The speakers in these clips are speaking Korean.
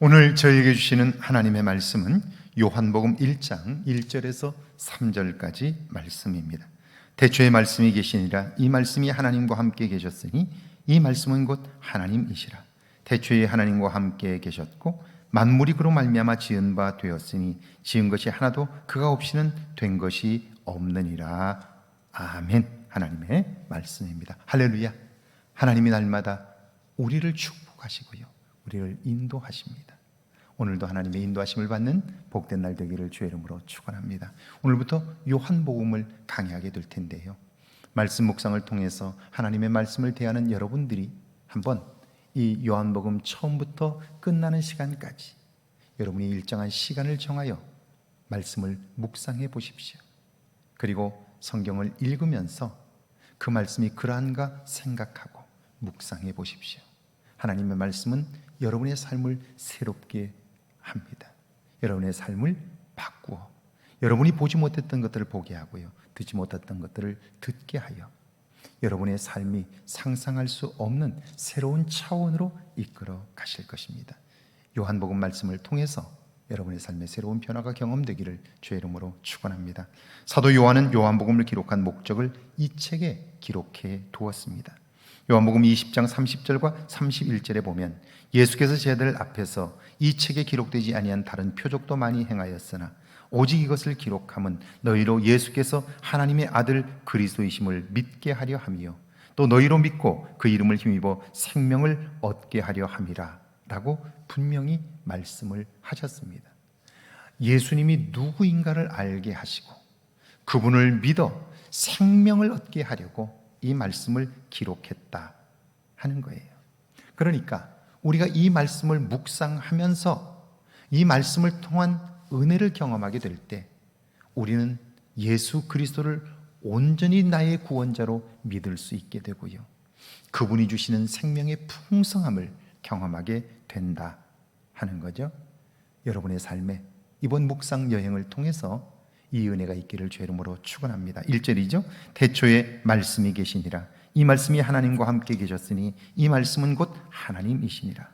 오늘 저에게 주시는 하나님의 말씀은 요한복음 1장 1절에서 3절까지 말씀입니다. 태초에 말씀이 계시니라. 이 말씀이 하나님과 함께 계셨으니 이 말씀은 곧 하나님이시라. 태초에 하나님과 함께 계셨고 만물이 그로 말미암아 지은 바 되었으니 지은 것이 하나도 그가 없이는 된 것이 없느니라. 아멘. 하나님의 말씀입니다. 할렐루야. 하나님이 날마다 우리를 축복하시고요, 우리를 인도하십니다. 오늘도 하나님의 인도하심을 받는 복된 날 되기를 주의 이름으로 축원합니다. 오늘부터 요한복음을 강의하게 될 텐데요, 말씀 묵상을 통해서 하나님의 말씀을 대하는 여러분들이 한번 이 요한복음 처음부터 끝나는 시간까지 여러분이 일정한 시간을 정하여 말씀을 묵상해 보십시오. 그리고 성경을 읽으면서 그 말씀이 그러한가 생각하고 묵상해 보십시오. 하나님의 말씀은 여러분의 삶을 새롭게 합니다. 여러분의 삶을 바꾸어 여러분이 보지 못했던 것들을 보게 하고요, 듣지 못했던 것들을 듣게 하여 여러분의 삶이 상상할 수 없는 새로운 차원으로 이끌어 가실 것입니다. 요한복음 말씀을 통해서 여러분의 삶에 새로운 변화가 경험되기를 주의 이름으로 축원합니다. 사도 요한은 요한복음을 기록한 목적을 이 책에 기록해 두었습니다. 요한복음 20장 30절과 31절에 보면 예수께서 제자들 앞에서 이 책에 기록되지 아니한 다른 표적도 많이 행하였으나 오직 이것을 기록함은 너희로 예수께서 하나님의 아들 그리스도이심을 믿게 하려 함이요 또 너희로 믿고 그 이름을 힘입어 생명을 얻게 하려 함이라 라고 분명히 말씀을 하셨습니다. 예수님이 누구인가를 알게 하시고 그분을 믿어 생명을 얻게 하려고 이 말씀을 기록했다 하는 거예요. 그러니까 우리가 이 말씀을 묵상하면서 이 말씀을 통한 은혜를 경험하게 될 때 우리는 예수 그리스도를 온전히 나의 구원자로 믿을 수 있게 되고요, 그분이 주시는 생명의 풍성함을 경험하게 된다 하는 거죠. 여러분의 삶에 이번 묵상 여행을 통해서 이 은혜가 있기를 주의 이름으로 축원합니다. 1절이죠. 태초에 말씀이 계시니라. 이 말씀이 하나님과 함께 계셨으니 이 말씀은 곧 하나님이시니라.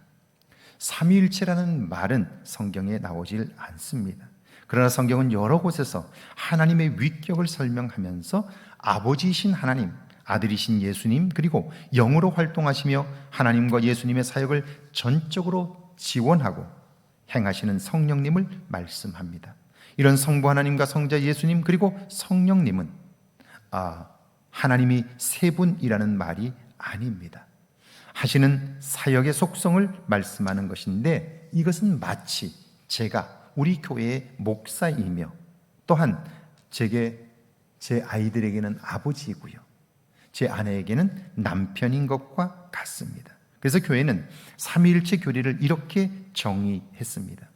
삼위일체라는 말은 성경에 나오질 않습니다. 그러나 성경은 여러 곳에서 하나님의 위격을 설명하면서 아버지이신 하나님, 아들이신 예수님, 그리고 영으로 활동하시며 하나님과 예수님의 사역을 전적으로 지원하고 행하시는 성령님을 말씀합니다. 이런 성부 하나님과 성자 예수님 그리고 성령님은 하나님이 세 분이라는 말이 아닙니다. 하시는 사역의 속성을 말씀하는 것인데 이것은 마치 제가 우리 교회의 목사이며 또한 제 아이들에게는 아버지이고요, 제 아내에게는 남편인 것과 같습니다. 그래서 교회는 삼위일체 교리를 이렇게 정의했습니다.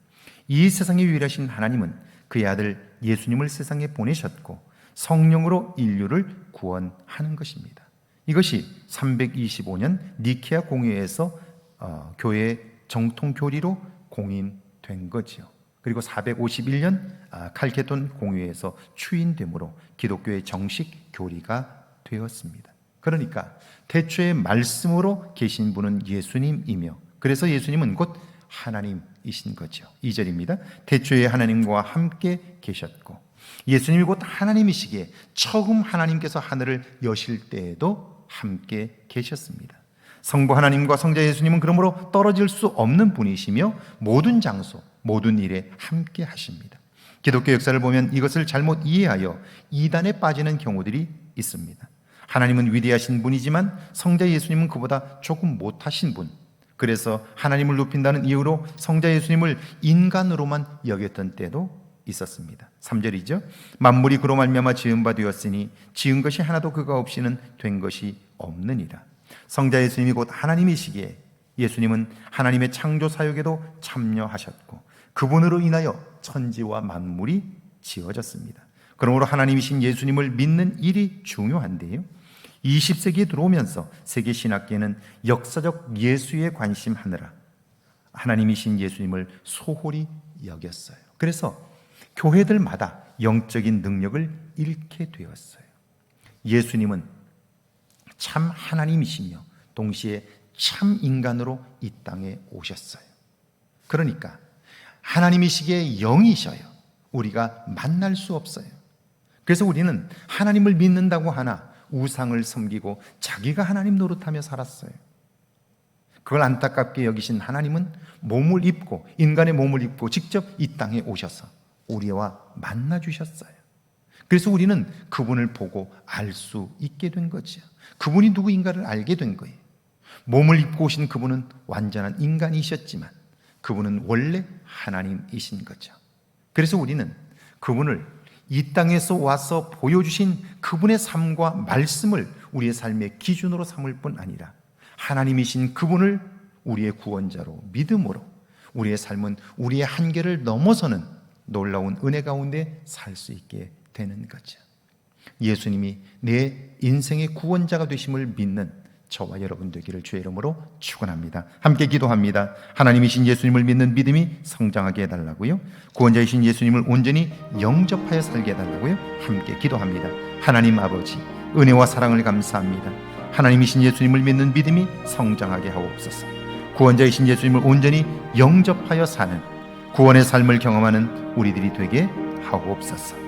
이 세상에 유일하신 하나님은 그의 아들 예수님을 세상에 보내셨고 성령으로 인류를 구원하는 것입니다. 이것이 325년 니케아 공회에서 교회의 정통 교리로 공인된 거죠. 그리고 451년 칼케돈 공회에서 추인되므로 기독교의 정식 교리가 되었습니다. 그러니까 태초에 말씀으로 계신 분은 예수님이며 그래서 예수님은 곧 하나님이신 거죠. 2절입니다. 태초에 하나님과 함께 계셨고 예수님이 곧 하나님이시기에 처음 하나님께서 하늘을 여실 때에도 함께 계셨습니다. 성부 하나님과 성자 예수님은 그러므로 떨어질 수 없는 분이시며 모든 장소, 모든 일에 함께 하십니다. 기독교 역사를 보면 이것을 잘못 이해하여 이단에 빠지는 경우들이 있습니다. 하나님은 위대하신 분이지만 성자 예수님은 그보다 조금 못하신 분, 그래서 하나님을 높인다는 이유로 성자 예수님을 인간으로만 여겼던 때도 있었습니다. 3절이죠. 만물이 그로 말미암아 지은 바 되었으니 지은 것이 하나도 그가 없이는 된 것이 없느니라. 성자 예수님이 곧 하나님이시기에 예수님은 하나님의 창조 사역에도 참여하셨고 그분으로 인하여 천지와 만물이 지어졌습니다. 그러므로 하나님이신 예수님을 믿는 일이 중요한데요, 20세기에 들어오면서 세계 신학계는 역사적 예수에 관심하느라 하나님이신 예수님을 소홀히 여겼어요. 그래서 교회들마다 영적인 능력을 잃게 되었어요. 예수님은 참 하나님이시며 동시에 참 인간으로 이 땅에 오셨어요. 그러니까 하나님이시기에 영이셔요. 우리가 만날 수 없어요. 그래서 우리는 하나님을 믿는다고 하나 우상을 섬기고 자기가 하나님 노릇하며 살았어요. 그걸 안타깝게 여기신 하나님은 몸을 입고, 인간의 몸을 입고 직접 이 땅에 오셔서 우리와 만나 주셨어요. 그래서 우리는 그분을 보고 알 수 있게 된 거죠. 그분이 누구인가를 알게 된 거예요. 몸을 입고 오신 그분은 완전한 인간이셨지만 그분은 원래 하나님이신 거죠. 그래서 우리는 그분을 이 땅에서 와서 보여주신 그분의 삶과 말씀을 우리의 삶의 기준으로 삼을 뿐 아니라 하나님이신 그분을 우리의 구원자로 믿음으로 우리의 삶은 우리의 한계를 넘어서는 놀라운 은혜 가운데 살 수 있게 되는 거죠. 예수님이 내 인생의 구원자가 되심을 믿는 저와 여러분 되기를 주의 이름으로 축원합니다. 함께 기도합니다. 하나님이신 예수님을 믿는 믿음이 성장하게 해달라고요. 구원자이신 예수님을 온전히 영접하여 살게 해달라고요. 함께 기도합니다. 하나님 아버지, 은혜와 사랑을 감사합니다. 하나님이신 예수님을 믿는 믿음이 성장하게 하옵소서. 구원자이신 예수님을 온전히 영접하여 사는 구원의 삶을 경험하는 우리들이 되게 하옵소서.